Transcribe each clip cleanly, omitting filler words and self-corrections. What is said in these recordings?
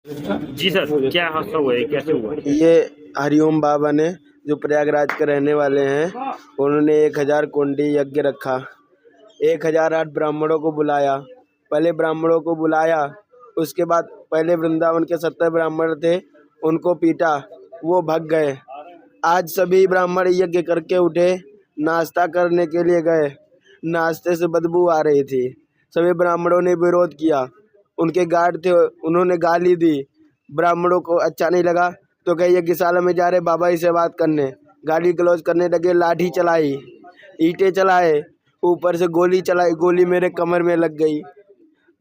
जी sir, क्या हादसा हुआ है, कैसे हुआ? ये हरिओम बाबा ने, जो प्रयागराज के रहने वाले हैं, उन्होंने 1000 कुंडी यज्ञ रखा। 1008 ब्राह्मणों को बुलाया। पहले ब्राह्मणों को बुलाया, उसके बाद पहले वृंदावन के 70 ब्राह्मण थे, उनको पीटा, वो भाग गए। आज सभी ब्राह्मण यज्ञ करके उठे, नाश्ता करने के लिए गए। नाश्ते से बदबू आ रही थी। सभी ब्राह्मणों ने विरोध किया। उनके गार्ड थे, उन्होंने गाली दी। ब्राह्मणों को अच्छा नहीं लगा तो कहे यज्ञशाला में जा रहे बाबा जी से बात करने। गाली गलौज करने लगे, लाठी चलाई, ईंटें चलाए, ऊपर से गोली चलाई। गोली मेरे कमर में लग गई,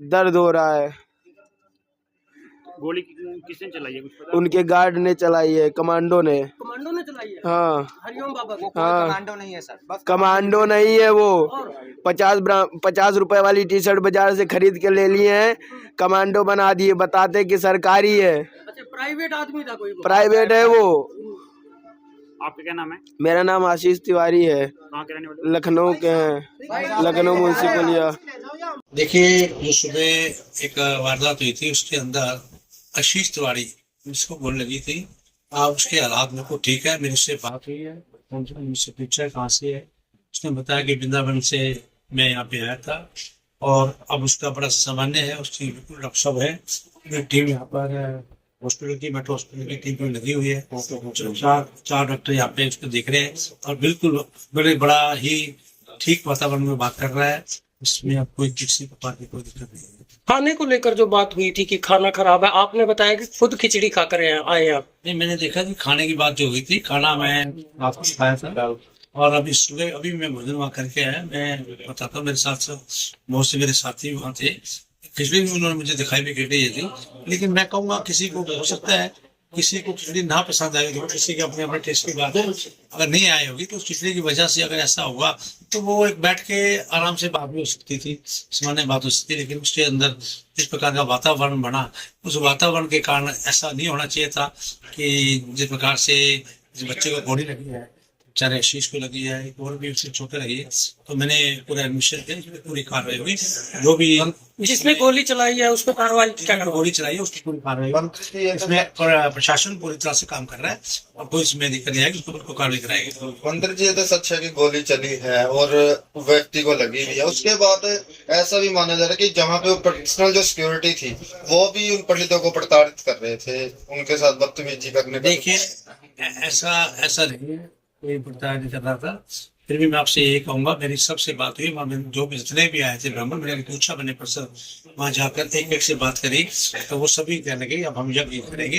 दर्द हो रहा है। गोली किसने चलाई है, कुछ पता? उनके गार्ड ने चलाई है, कमांडो ने चलाई है। हाँ हरिओम बाबा को हाँ, कमांडो नहीं है सर, बस कमांडो नहीं है वो। 50 रुपए वाली टी शर्ट बाजार से खरीद के ले लिए हैं, कमांडो बना दिए, बताते कि सरकारी है। अच्छा, प्राइवेट आदमी था कोई? प्राइवेट है वो। आपका क्या नाम है? मेरा नाम आशीष तिवारी है, कहाँ के रहने वाले? लखनऊ के हैं, लखनऊ म्यूनसिपलिया। देखिए, जो सुबह एक वारदात हुई थी, उसके अंदर आशीष तिवारी जिसको गोली लगी थी, उसके हालात मेरे को ठीक है। मेरी उससे बात हुई है, उनसे मुझसे पूछा कहाँ से है। उसने बताया कि वृंदावन से मैं यहाँ पे आया था और अब उसका बड़ा सामान्य है, उसकी बिल्कुल रक्षब है। मेरी टीम यहाँ पर हॉस्पिटल की, मेट्रो हॉस्पिटल की टीम लगी हुई है। चार डॉक्टर यहाँ पे उसको देख रहे हैं और बिल्कुल बड़ा ही ठीक वातावरण में बात कर रहा है। इसमें अब कोई किसी प्रकार की कोई दिक्कत नहीं है। खाने को लेकर जो बात हुई थी कि खाना खराब है, आपने बताया कि खुद खिचड़ी खाकर आए आप। नहीं, मैंने देखा कि खाने की बात जो हुई थी, खाना मैं आपको खाया था और अभी सुबह अभी मैं भोजन वहाँ करके आया। मैं बताता हूँ, मेरे साथ बहुत से मेरे साथी वहाँ थे। खिचड़ी भी उन्होंने मुझे दिखाई भी खिचड़ी थी, लेकिन मैं कहूँगा किसी को हो सकता है किसी को खिचड़ी ना पसंद आएगी, तो किसी के अपने अपने टेस्ट की बात है। अगर नहीं आई होगी तो खिचड़ी की वजह से अगर ऐसा होगा तो वो एक बैठ के आराम से बात भी हो सकती थी, सामान्य बात हो सकती थी। लेकिन उसके अंदर इस प्रकार का वातावरण बना, उस वातावरण के कारण ऐसा नहीं होना चाहिए था कि जिस प्रकार से जिस बच्चे को गोली लगी है, बेचारे आशीष को लगी है, और भी उसे चोटें लगी है, तो मैंने पूरा एडमिशन किया, इसमें पूरी कार्रवाई हुई। जो भी जिसने गोली चलाई है उस पर कार्रवाई क्या करो? गोली चलाई है उसकी पूरी कार्रवाई हुई। इसमें प्रशासन पूरी तरह से काम कर रहा है और कोई इसमें दिक्कत नहीं आएगी, उसको कार्रवाई कराएगी। मंदिर जी, तो सच है कि गोली चली है और व्यक्ति को लगी हुई है। उसके बाद ऐसा भी माना जा रहा है कि जहाँ पे वो पर्सनल जो सिक्योरिटी थी, वो भी उन पंडितों को प्रताड़ित कर रहे थे, उनके साथ बदतमीजी करने का। देखिए, ऐसा नहीं है, कोई प्रताड़ित नहीं कर रहा था। फिर भी मैं आपसे यही कहूंगा, मेरी सबसे बात हुई, वहाँ जो भी जितने भी आए थे ब्राह्मण, मैंने पूछा, मैंने वहाँ जाकर एक से बात करी, तो वो सभी कहने लगे अब हम यज्ञ करेंगे।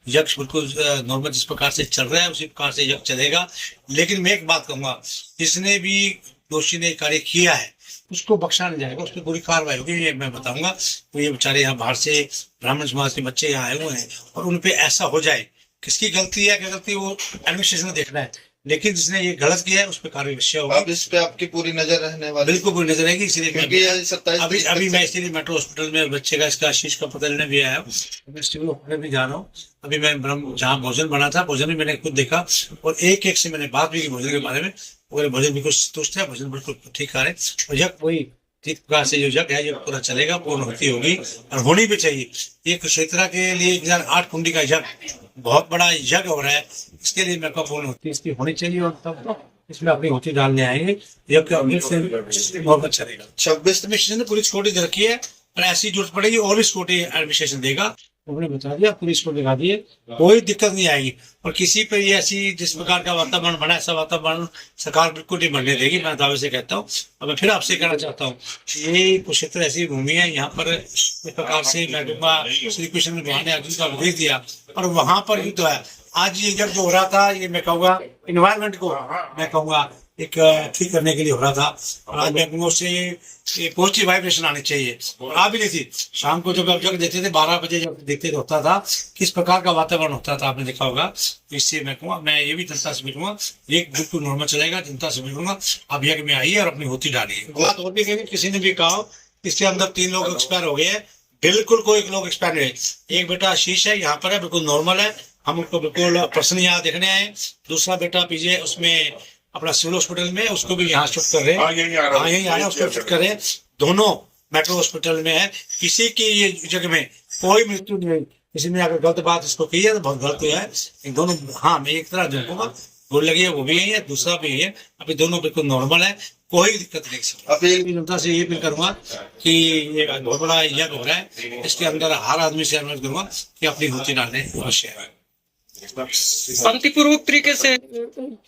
यज्ञ बिल्कुल नॉर्मल जिस प्रकार से चल रहा है उसी प्रकार से यज्ञ चलेगा। लेकिन मैं एक बात कहूंगा, जिसने भी दोषी ने कार्य किया है उसको बख्शा नहीं जाएगा, उस पर पूरी कार्रवाई होगी, ये मैं बताऊंगा। तो ये बेचारे यहाँ बाहर से ब्राह्मण समाज के बच्चे यहाँ आए हुए हैं और उन पे ऐसा हो जाए, किसकी गलती है क्या गलती, वो एडमिनिस्ट्रेशन देखना है। लेकिन जिसने ये गलत किया है उस पर कार्रवाई अवश्य होगी। अब इस पे आपकी पूरी नजर रहने वाली? बिल्कुल पूरी नजर रहेगी, इसीलिए अभी मैं मैं इसीलिए मेट्रो हॉस्पिटल में बच्चे का इसका आशीष का पता लेने भी आया हूँ, मैं सिविल हॉस्पिटल भी जा रहा हूँ। अभी मैं जहाँ भोजन बना था, भोजन भी मैंने खुद देखा और एक से मैंने बात भी की भोजन के बारे में। भोजन बिल्कुल संतुष्ट है, भोजन बिल्कुल ठीक आ रहे हैं और यज्ञ वही ठीक प्रकार से जो यज्ञ है ये पूरा चलेगा, पूर्ण होती होगी और होनी भी चाहिए। ये कुरुक्षेत्र के लिए 1008 कुंडी का यज्ञ बहुत बड़ा यज्ञ हो रहा है, इसके लिए मेरे को पूर्ण होती इसकी होनी चाहिए और तब इसमें अपनी होती डालने आएंगे। यज्ञ से बहुत अच्छा रहेगा। 26 एडमिनिस्ट्रेशन ने पूरी सिक्योरिटी रखी है और ऐसी जरूरत पड़ेगी और भी सिक्योरिटी एडमिनिस्ट्रेशन देगा। उन्होंने बता दिया, पुलिस को दिखा दिए, कोई दिक्कत नहीं आएगी। और किसी पे ये ऐसी जिस प्रकार का वातावरण बना, ऐसा वातावरण सरकार बिल्कुल नहीं बनने देगी, मैं दावे से कहता हूँ। और मैं फिर आपसे कहना चाहता हूँ, ये कुरुक्षेत्र ऐसी भूमि है, यहाँ पर इस प्रकार से मैं कहूँगा श्री कृष्ण भगवान ने अर्जुन का उपदेश दिया और वहां पर युद्ध है। आज ये जब जो हो रहा था, ये मैं कहूँगा इन्वायरमेंट को मैं कहूँगा एक ठीक करने के लिए हो रहा था और आज मैं कहूँगा उससे पॉजिटिव वाइब्रेशन आनी चाहिए और आ भी नहीं थी। शाम को जब जब देखते थे 12 बजे जब देखते थे होता था किस प्रकार का वातावरण होता था, आपने देखा होगा। इससे मैं कहूँगा, मैं ये भी जनता से मिलूंगा, ये बिल्कुल नॉर्मल चलेगा, जनता से मिलूंगा। अब यज्ञ में आइए और अपनी होती डालिए। बात और भी कहेंगे, किसी ने भी कहा इसके अंदर 3 लोग एक्सपायर हो गए हैं, बिल्कुल कोई लोग एक्सपायर नहीं है। एक बेटा आशीष है, यहाँ पर है, बिल्कुल नॉर्मल है, हम उसको बिल्कुल पर्सनली यहाँ देखने आए। दूसरा बेटा पीछे उसमें अपना सिविल हॉस्पिटल में, उसको भी यहाँ शिफ्ट कर रहे हैं, यहीं आ रहे हैं, उसको शिफ्ट कर रहे हैं। दोनों मेट्रो हॉस्पिटल में है, किसी की ये जगह में कोई मृत्यु नहीं हुई। किसी ने अगर गलत बात इसको की है तो बहुत गलत हुआ है। इन दोनों, हाँ मैं एक तरह देखूंगा, गोली लगी है वो भी यही है, दूसरा भी यही है, अभी दोनों बिल्कुल नॉर्मल है, कोई दिक्कत नहीं किसी को। अपील जनता से ये अपील करूंगा कि ये बहुत बड़ा यज्ञ हो रहा है, इसके अंदर हर आदमी से अनुरोध करूंगा कि अपनी हुती डालने अवश्य है। शांतिपूर्वक तरीके से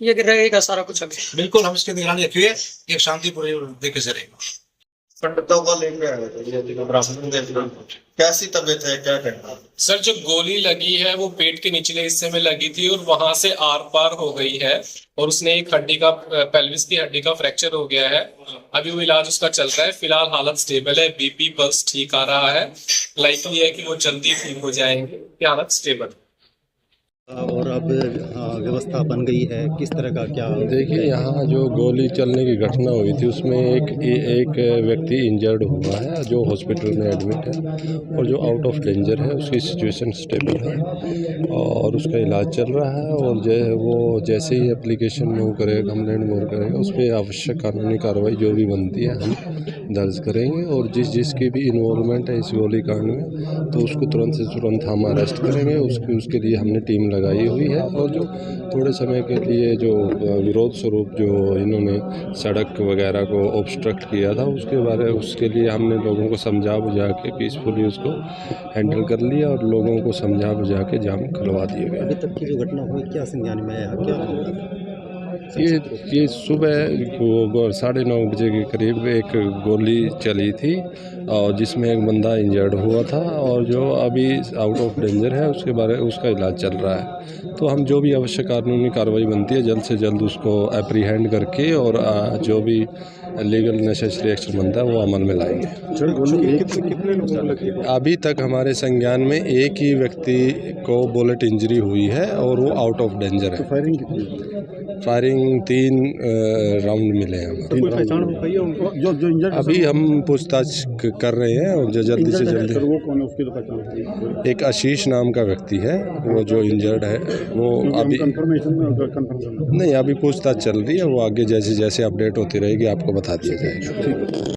ये रहेगा सारा कुछ अभी। बिल्कुल हम इसकी निगरानी रखी है, एक शांतिपूर्ण तरीके से रहेगा। पंडितों को लेके आए थे, कैसी तबीयत है, क्या कहना? सर जो गोली लगी है वो पेट के निचले हिस्से में लगी थी और वहां से आर पार हो गई है और उसने एक हड्डी का, पेल्विस की हड्डी का फ्रैक्चर हो गया है। अभी वो इलाज उसका चल रहा है, फिलहाल हालत स्टेबल है, बीपी पल्स ठीक आ रहा है, लाइकली है कि वो जल्दी ठीक हो जाएंगे, हालत स्टेबल है। और अब व्यवस्था बन गई है, किस तरह का क्या? देखिए यहाँ जो गोली चलने की घटना हुई थी उसमें एक व्यक्ति इंजर्ड हुआ है जो हॉस्पिटल में एडमिट है और जो आउट ऑफ डेंजर है, उसकी सिचुएशन स्टेबल है और उसका इलाज चल रहा है। और वो जैसे ही एप्लीकेशन मूव करेगा, कंप्लेंट मूव करेगा, उस पर आवश्यक कानूनी कार्रवाई जो भी बनती है हम दर्ज करेंगे और जिसकी भी इन्वॉल्वमेंट है इस गोली कांड में तो उसको तुरंत से तुरंत हम अरेस्ट करेंगे। उसके लिए हमने टीम लगाई हुई है और जो थोड़े समय के लिए जो विरोध स्वरूप जो इन्होंने सड़क वगैरह को ऑब्स्ट्रक्ट किया था उसके लिए हमने लोगों को समझा बुझा के पीसफुली उसको हैंडल कर लिया और लोगों को समझा बुझा के जाम खुलवा दिए गए। अभी तक की जो घटना हुई क्या संज्ञान में आया, क्या? ये सुबह 9:30 बजे के करीब एक गोली चली थी और जिसमें एक बंदा इंजर्ड हुआ था और जो अभी आउट ऑफ डेंजर है उसका इलाज चल रहा है। तो हम जो भी आवश्यक कानूनी कार्रवाई बनती है जल्द से जल्द उसको एप्रीहेंड करके और जो भी लीगल नेसेसरी एक्शन बनता है वो अमल में लाएंगे। अभी तक हमारे संज्ञान में एक ही व्यक्ति को बुलेट इंजरी हुई है और वो आउट ऑफ डेंजर है। फायरिंग 3 राउंड मिले हैं हमारे। अभी हम पूछताछ कर रहे हैं और जो जल्दी से जल्दी एक आशीष नाम का व्यक्ति है वो जो इंजर्ड है वो अभी नहीं, अभी पूछताछ चल रही है, वो आगे जैसे जैसे अपडेट होती रहेगी आपको बता दिया जाएगा।